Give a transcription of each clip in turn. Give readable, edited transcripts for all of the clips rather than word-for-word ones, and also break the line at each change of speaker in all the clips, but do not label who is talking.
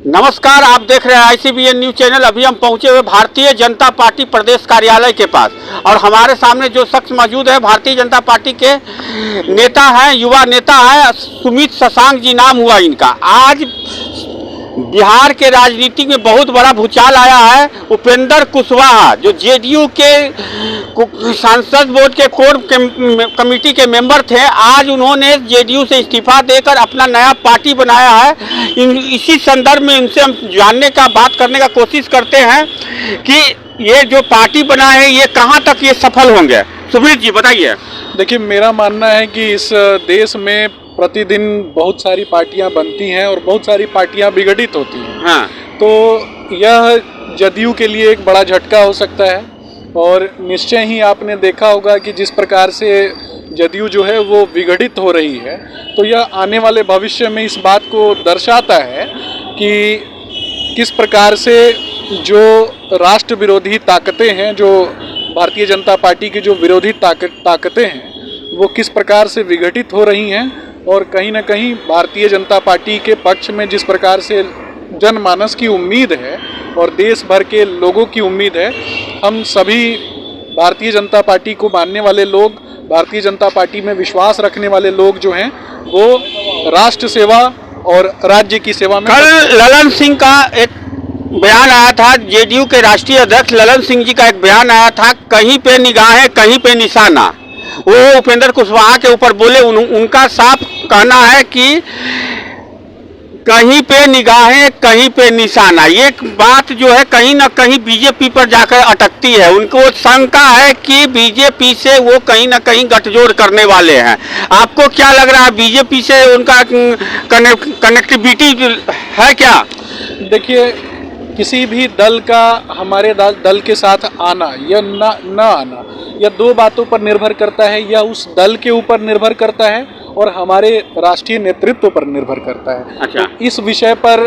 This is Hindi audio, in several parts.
नमस्कार, आप देख रहे हैं ICBN न्यूज चैनल। अभी हम पहुंचे हुए भारतीय जनता पार्टी प्रदेश कार्यालय के पास और हमारे सामने जो शख्स मौजूद है भारतीय जनता पार्टी के नेता हैं, युवा नेता हैं, सुमित शशांक जी नाम हुआ इनका। आज बिहार के राजनीति में बहुत बड़ा भूचाल आया है। उपेंद्र कुशवाहा जो JDU के सांसद बोर्ड के कोर कमेटी के मेंबर थे, आज उन्होंने JDU से इस्तीफा देकर अपना नया पार्टी बनाया है। इसी संदर्भ में इनसे हम जानने का बात करने का कोशिश करते हैं कि ये जो पार्टी बना है ये कहाँ तक ये सफल होंगे। सुमित जी बताइए।
देखिए, मेरा मानना है कि इस देश में प्रतिदिन बहुत सारी पार्टियां बनती हैं और बहुत सारी पार्टियां विघटित होती हैं।
हाँ।
तो यह JDU के लिए एक बड़ा झटका हो सकता है और निश्चय ही आपने देखा होगा कि जिस प्रकार से JDU जो है वो विघटित हो रही है, तो यह आने वाले भविष्य में इस बात को दर्शाता है कि किस प्रकार से जो राष्ट्र विरोधी ताकतें हैं, जो भारतीय जनता पार्टी की जो विरोधी ताकतें हैं, वो किस प्रकार से विघटित हो रही हैं और कहीं ना कहीं भारतीय जनता पार्टी के पक्ष में जिस प्रकार से जनमानस की उम्मीद है और देश भर के लोगों की उम्मीद है। हम सभी भारतीय जनता पार्टी को मानने वाले लोग, भारतीय जनता पार्टी में विश्वास रखने वाले लोग जो हैं, वो राष्ट्र सेवा और राज्य की सेवा में।
कल ललन सिंह का एक बयान आया था, JDU के राष्ट्रीय अध्यक्ष ललन सिंह जी का एक बयान आया था, कहीं पे निगाहें कहीं पे निशाना। वो उपेंद्र कुशवाहा के ऊपर बोले। उनका साफ कहना है कि कहीं पे निगाहें कहीं पे निशाना। ये बात जो है कहीं ना कहीं BJP पर जाकर अटकती है। उनको शंका है कि BJP से वो कहीं ना कहीं गठजोड़ करने वाले हैं। आपको क्या लग रहा है, BJP से उनका कनेक्टिविटी है क्या?
देखिए, किसी भी दल का हमारे दल के साथ आना या न आना, यह दो बातों पर निर्भर करता है। यह उस दल के ऊपर निर्भर करता है और हमारे राष्ट्रीय नेतृत्व पर निर्भर करता है।
अच्छा।
तो इस विषय पर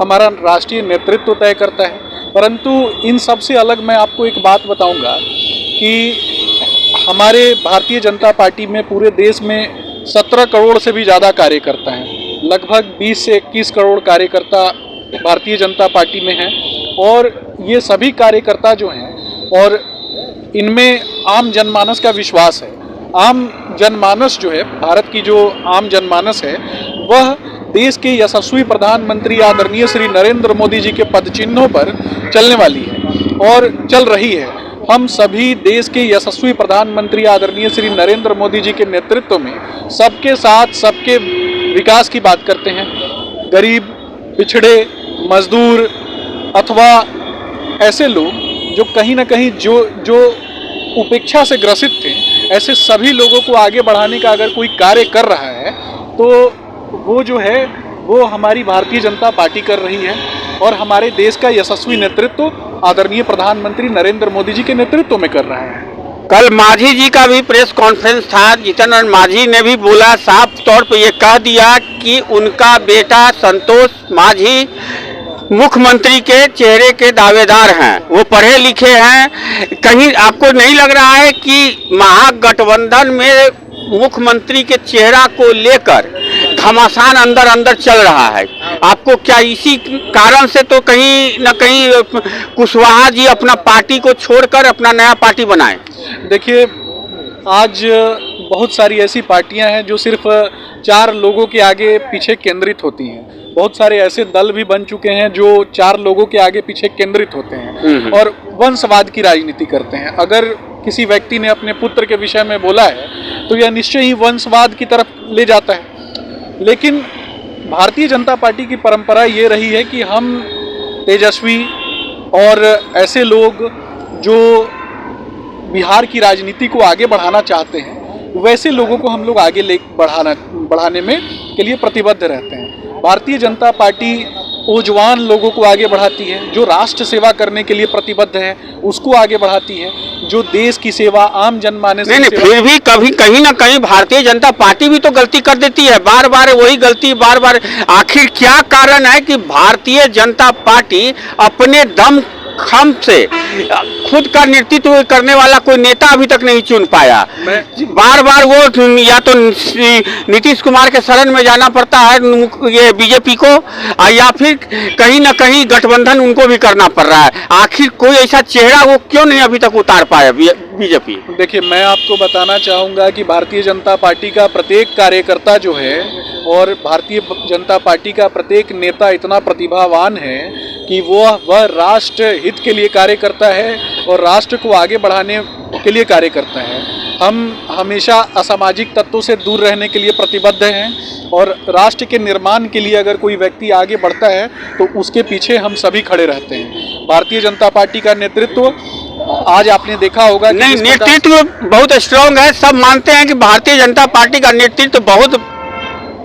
हमारा राष्ट्रीय नेतृत्व तय करता है। परंतु इन सब से अलग मैं आपको एक बात बताऊंगा कि हमारे भारतीय जनता पार्टी में पूरे देश में 17 करोड़ से भी ज़्यादा कार्यकर्ता हैं। लगभग 20 से 21 करोड़ कार्यकर्ता भारतीय जनता पार्टी में हैं और ये सभी कार्यकर्ता जो हैं, और इनमें आम जनमानस का विश्वास है। आम जनमानस जो है, भारत की जो आम जनमानस है, वह देश के यशस्वी प्रधानमंत्री आदरणीय श्री नरेंद्र मोदी जी के पदचिन्हों पर चलने वाली है और चल रही है। हम सभी देश के यशस्वी प्रधानमंत्री आदरणीय श्री नरेंद्र मोदी जी के नेतृत्व में सबके साथ सबके विकास की बात करते हैं। गरीब, पिछड़े, मजदूर अथवा ऐसे लोग जो कहीं ना कहीं जो उपेक्षा से ग्रसित थे, ऐसे सभी लोगों को आगे बढ़ाने का अगर कोई कार्य कर रहा है तो वो जो है वो हमारी भारतीय जनता पार्टी कर रही है और हमारे देश का यशस्वी नेतृत्व आदरणीय प्रधानमंत्री नरेंद्र मोदी जी के नेतृत्व में कर रहा है।
कल मांझी जी का भी प्रेस कॉन्फ्रेंस था। जीतन मांझी ने भी बोला, साफ तौर पर ये कह दिया कि उनका बेटा संतोष मांझी मुख्यमंत्री के चेहरे के दावेदार हैं, वो पढ़े लिखे हैं। कहीं आपको नहीं लग रहा है कि महागठबंधन में मुख्यमंत्री के चेहरा को लेकर घमासान अंदर अंदर चल रहा है? आपको क्या इसी कारण से तो कहीं ना कहीं कुशवाहा जी अपना पार्टी को छोड़कर अपना नया पार्टी बनाए?
देखिए, आज बहुत सारी ऐसी पार्टियां हैं जो सिर्फ 4 लोगों के आगे पीछे केंद्रित होती हैं। बहुत सारे ऐसे दल भी बन चुके हैं जो 4 लोगों के आगे पीछे केंद्रित होते हैं और वंशवाद की राजनीति करते हैं। अगर किसी व्यक्ति ने अपने पुत्र के विषय में बोला है तो यह निश्चय ही वंशवाद की तरफ ले जाता है। लेकिन भारतीय जनता पार्टी की परंपरा ये रही है कि हम तेजस्वी और ऐसे लोग जो बिहार की राजनीति को आगे बढ़ाना चाहते हैं, वैसे लोगों को हम लोग आगे बढ़ाने में के लिए प्रतिबद्ध रहते हैं। भारतीय जनता पार्टी ऊर्जवान लोगों को आगे बढ़ाती है, जो राष्ट्र सेवा करने के लिए प्रतिबद्ध है उसको आगे बढ़ाती है, जो देश की सेवा, आम जनमानस की सेवा।
फिर भी कभी कहीं ना कहीं भारतीय जनता पार्टी भी तो गलती कर देती है, बार बार वही गलती बार बार। आखिर क्या कारण है कि भारतीय जनता पार्टी अपने दम खम से खुद का नेतृत्व करने वाला कोई नेता अभी तक नहीं चुन पाया। बार बार वो या तो नीतीश कुमार के शरण में जाना पड़ता है ये बीजेपी को, या फिर कहीं ना कहीं गठबंधन उनको भी करना पड़ रहा है। आखिर कोई ऐसा चेहरा वो क्यों नहीं अभी तक उतार पाया बीजेपी?
देखिए, मैं आपको बताना चाहूँगा कि भारतीय जनता पार्टी का प्रत्येक कार्यकर्ता जो है और भारतीय जनता पार्टी का प्रत्येक नेता इतना प्रतिभावान है कि वह राष्ट्र हित के लिए कार्य करता है और राष्ट्र को आगे बढ़ाने के लिए कार्य करता है। हम हमेशा असामाजिक तत्वों से दूर रहने के लिए प्रतिबद्ध हैं और राष्ट्र के निर्माण के लिए अगर कोई व्यक्ति आगे बढ़ता है तो उसके पीछे हम सभी खड़े रहते हैं। भारतीय जनता पार्टी का नेतृत्व आज आपने देखा होगा कि
नहीं, नेतृत्व बहुत स्ट्रांग है। सब मानते हैं कि भारतीय जनता पार्टी का नेतृत्व बहुत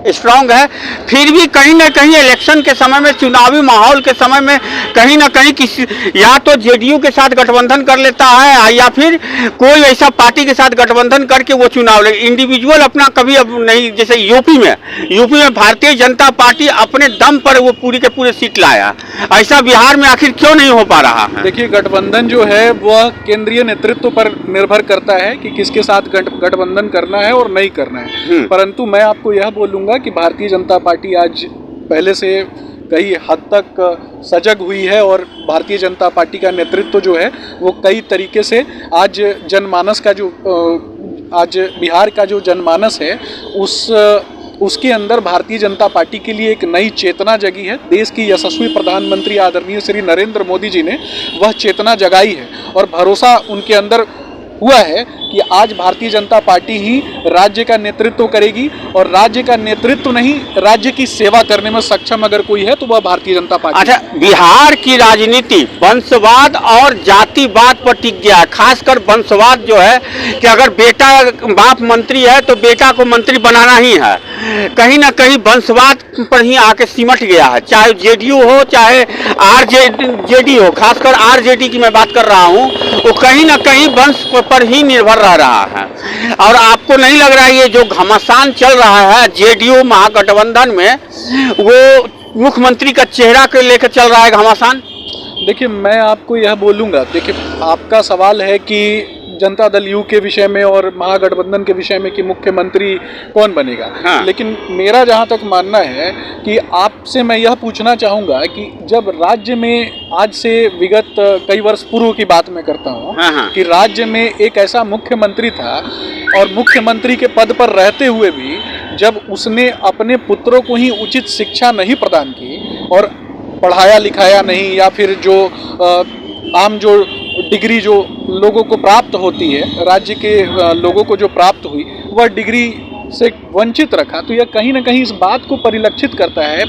स्ट्रांग है, फिर भी कहीं ना कहीं इलेक्शन के समय में, चुनावी माहौल के समय में कहीं ना कहीं किसी या तो जेडीयू के साथ गठबंधन कर लेता है या फिर कोई ऐसा पार्टी के साथ गठबंधन करके वो चुनाव ले। इंडिविजुअल अपना कभी अब नहीं, जैसे यूपी में भारतीय जनता पार्टी अपने दम पर वो पूरी के पूरे सीट लाया, ऐसा बिहार में आखिर क्यों नहीं हो पा रहा है?
देखिए, गठबंधन जो है वह केंद्रीय नेतृत्व पर निर्भर करता है कि किसके साथ गठबंधन करना है और नहीं करना है। परंतु मैं आपको यह बोलूँगा कि भारतीय जनता पार्टी आज पहले से कई हद तक सजग हुई है और भारतीय जनता पार्टी का नेतृत्व जो है वो कई तरीके से आज जनमानस का जो आज बिहार का जो जनमानस है उसके अंदर भारतीय जनता पार्टी के लिए एक नई चेतना जगी है। देश की यशस्वी प्रधानमंत्री आदरणीय श्री नरेंद्र मोदी जी ने वह चेतना जगाई है और भरोसा उनके अंदर हुआ है कि आज भारतीय जनता पार्टी ही राज्य का नेतृत्व करेगी और राज्य का नेतृत्व नहीं, राज्य की सेवा करने में सक्षम अगर कोई है तो वह भारतीय जनता पार्टी।
अच्छा, बिहार की राजनीति वंशवाद और जातिवाद पर टिक गया है। खासकर वंशवाद जो है कि अगर बेटा बाप मंत्री है तो बेटा को मंत्री बनाना ही है, कहीं ना कहीं वंशवाद पर ही आके सिमट गया है। चाहे जेडीयू हो चाहे आरजेडी हो, खासकर आरजेडी की मैं बात कर रहा हूँ, वो कहीं ना कहीं वंश पर ही निर्भर रह रहा है। और आपको नहीं लग रहा है ये जो घमासान चल रहा है जेडीयू महागठबंधन में, वो मुख्यमंत्री का चेहरा के लेकर चल रहा है घमासान?
देखिए, मैं आपको यह बोलूँगा, देखिए आपका सवाल है कि जनता दल यू के विषय में और महागठबंधन के विषय में कि मुख्यमंत्री कौन बनेगा।
हाँ।
लेकिन मेरा जहाँ तक मानना है कि आपसे मैं यह पूछना चाहूँगा कि जब राज्य में आज से विगत कई वर्ष पूर्व की बात मैं करता हूँ,
हाँ।
कि राज्य में एक ऐसा मुख्यमंत्री था और मुख्यमंत्री के पद पर रहते हुए भी जब उसने अपने पुत्रों को ही उचित शिक्षा नहीं प्रदान की और पढ़ाया लिखाया नहीं, या फिर जो आम जो डिग्री जो लोगों को प्राप्त होती है, राज्य के लोगों को जो प्राप्त हुई, वह डिग्री से वंचित रखा, तो यह कहीं ना कहीं इस बात को परिलक्षित करता है,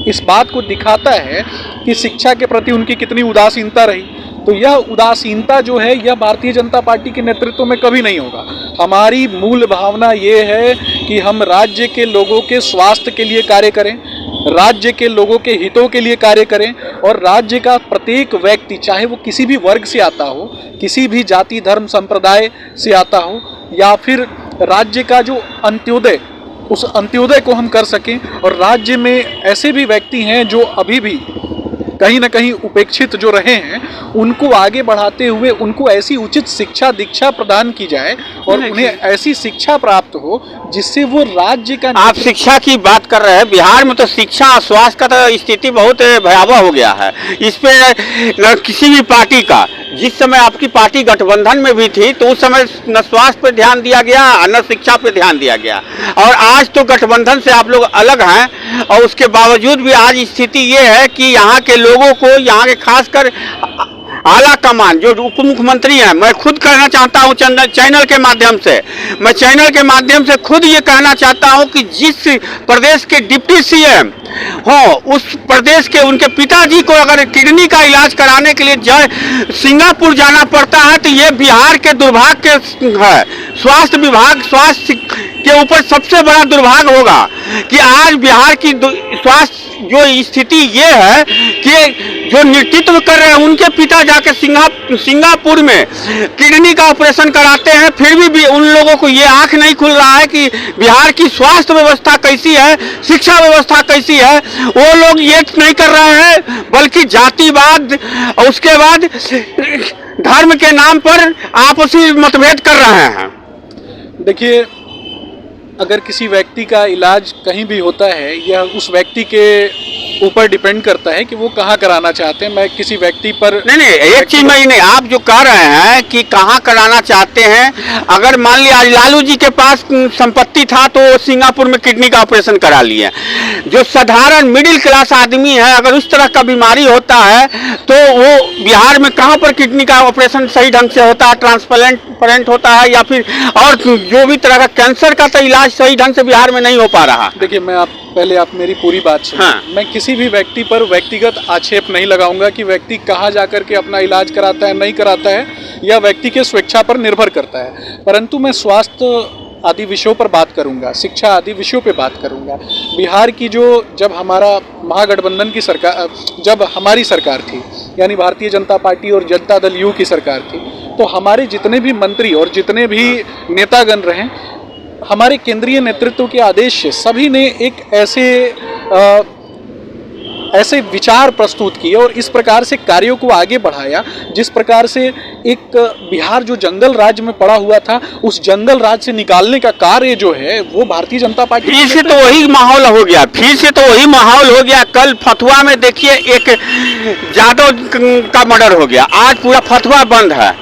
इस बात को दिखाता है कि शिक्षा के प्रति उनकी कितनी उदासीनता रही। तो यह उदासीनता जो है यह भारतीय जनता पार्टी के नेतृत्व में कभी नहीं होगा। हमारी मूल भावना ये है कि हम राज्य के लोगों के स्वास्थ्य के लिए कार्य करें, राज्य के लोगों के हितों के लिए कार्य करें और राज्य का प्रत्येक व्यक्ति, चाहे वो किसी भी वर्ग से आता हो, किसी भी जाति धर्म संप्रदाय से आता हो, या फिर राज्य का जो अंत्योदय, उस अंत्योदय को हम कर सकें। और राज्य में ऐसे भी व्यक्ति हैं जो अभी भी कहीं ना कहीं उपेक्षित जो रहे हैं, उनको आगे बढ़ाते हुए उनको ऐसी उचित शिक्षा दीक्षा प्रदान की जाए और उन्हें ऐसी शिक्षा प्राप्त हो जिससे वो राज्य का।
आप शिक्षा की बात कर रहे हैं, बिहार में तो शिक्षा और स्वास्थ्य का तो स्थिति बहुत भयावह हो गया है। इस पे किसी भी पार्टी का, जिस समय आपकी पार्टी गठबंधन में भी थी तो उस समय न स्वास्थ्य पर ध्यान दिया गया न शिक्षा पर ध्यान दिया गया, और आज तो गठबंधन से आप लोग अलग हैं और उसके बावजूद भी आज स्थिति ये है कि यहाँ के लोगों को, यहाँ के खासकर आला कमान जो उप मुख्यमंत्री हैं, मैं खुद कहना चाहता हूँ चैनल के माध्यम से, मैं चैनल के माध्यम से खुद ये कहना चाहता हूँ कि जिस प्रदेश के डिप्टी सीएम हो, उस प्रदेश के उनके पिताजी को अगर किडनी का इलाज कराने के लिए सिंगापुर जाना पड़ता है तो ये बिहार के दुर्भाग्य है। स्वास्थ्य विभाग, स्वास्थ्य के ऊपर सबसे बड़ा दुर्भाग्य होगा कि आज बिहार की स्वास्थ्य जो स्थिति ये है कि जो नेतृत्व कर रहे हैं उनके पिता जाके सिंगापुर में किडनी का ऑपरेशन कराते हैं, फिर भी उन लोगों को ये आंख नहीं खुल रहा है कि बिहार की स्वास्थ्य व्यवस्था कैसी है, शिक्षा व्यवस्था कैसी है। वो लोग ये नहीं कर रहे हैं बल्कि जातिवाद और उसके बाद धर्म के नाम पर आपसी मतभेद कर रहे हैं।
देखिए, अगर किसी व्यक्ति का इलाज कहीं भी होता है, यह उस व्यक्ति के ऊपर डिपेंड करता है कि वो कहाँ कराना चाहते हैं। मैं किसी व्यक्ति पर
नहीं, एक चीज में ही नहीं, आप जो कह रहे हैं कि कहाँ कराना चाहते हैं, अगर मान लिया आज लालू जी के पास संपत्ति था तो सिंगापुर में किडनी का ऑपरेशन करा लिए। जो साधारण मिडिल क्लास आदमी है, अगर उस तरह का बीमारी होता है तो वो बिहार में कहाँ पर किडनी का ऑपरेशन सही ढंग से होता है, ट्रांसप्लांट होता है, या फिर और जो भी तरह का कैंसर का तो इलाज सही ढंग से बिहार में नहीं हो पा रहा।
देखिए, पहले आप मेरी पूरी बात सुनिए।
हाँ।
मैं किसी भी व्यक्ति पर व्यक्तिगत आक्षेप नहीं लगाऊंगा कि व्यक्ति कहाँ जाकर के अपना इलाज कराता है, नहीं कराता है, यह व्यक्ति के स्वेच्छा पर निर्भर करता है। परंतु मैं स्वास्थ्य आदि विषयों पर बात करूंगा, शिक्षा आदि विषयों पे बात करूंगा। बिहार की जब हमारा महागठबंधन की सरकार, जब हमारी सरकार थी, यानी भारतीय जनता पार्टी और जनता दल यू की सरकार थी, तो हमारे जितने भी मंत्री और जितने भी नेतागण रहे, हमारे केंद्रीय नेतृत्व के आदेश से सभी ने एक ऐसे विचार प्रस्तुत किए और इस प्रकार से कार्यों को आगे बढ़ाया, जिस प्रकार से एक बिहार जो जंगल राज्य में पड़ा हुआ था, उस जंगल राज्य से निकालने का कार्य जो है वो भारतीय जनता पार्टी
फिर से तो वही माहौल हो गया, कल फतुहा में देखिए एक यादव का मर्डर हो गया, आज पूरा फतुहा बंद है।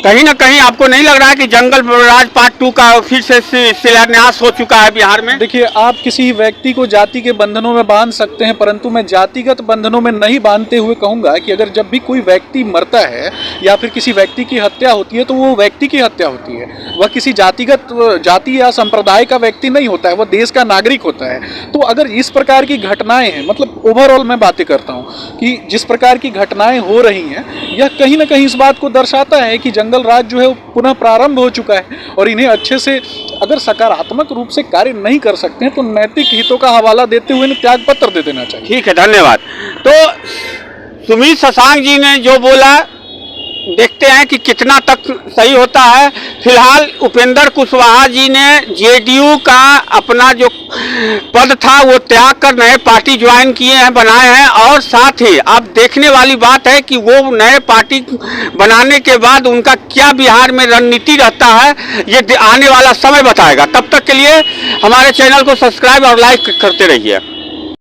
कहीं ना कहीं आपको नहीं लग रहा है कि जंगल राज पार्ट 2 का फिर से शिलान्यास हो चुका है बिहार में?
देखिए, आप किसी व्यक्ति को जाति के बंधनों में बांध सकते हैं, परंतु मैं जातिगत बंधनों में नहीं बांधते हुए कहूंगा कि अगर जब भी कोई व्यक्ति मरता है या फिर किसी व्यक्ति की हत्या होती है तो वो व्यक्ति की हत्या होती है, वह किसी जाति या संप्रदाय का व्यक्ति नहीं होता है, वह देश का नागरिक होता है। तो अगर इस प्रकार की घटनाएं हैं, मतलब ओवरऑल मैं बातें करता हूँ कि जिस प्रकार की घटनाएं हो रही हैं, यह कहीं ना कहीं इस बात को दर्शाता है कि जंगल राज जो है वो पुनः प्रारंभ हो चुका है और इन्हें अच्छे से अगर सकारात्मक रूप से कार्य नहीं कर सकते हैं तो नैतिक हितों का हवाला देते हुए इन्हें त्याग पत्र दे देना चाहिए।
ठीक है, धन्यवाद। तो सुमित शशांक जी ने जो बोला, देखते हैं कि कितना तक सही होता है। फिलहाल उपेंद्र कुशवाहा जी ने जेडीयू का अपना जो पद था वो त्याग कर नए पार्टी ज्वाइन किए हैं, बनाए हैं, और साथ ही अब देखने वाली बात है कि वो नए पार्टी बनाने के बाद उनका क्या बिहार में रणनीति रहता है, ये आने वाला समय बताएगा। तब तक के लिए हमारे चैनल को सब्सक्राइब और लाइक करते रहिए।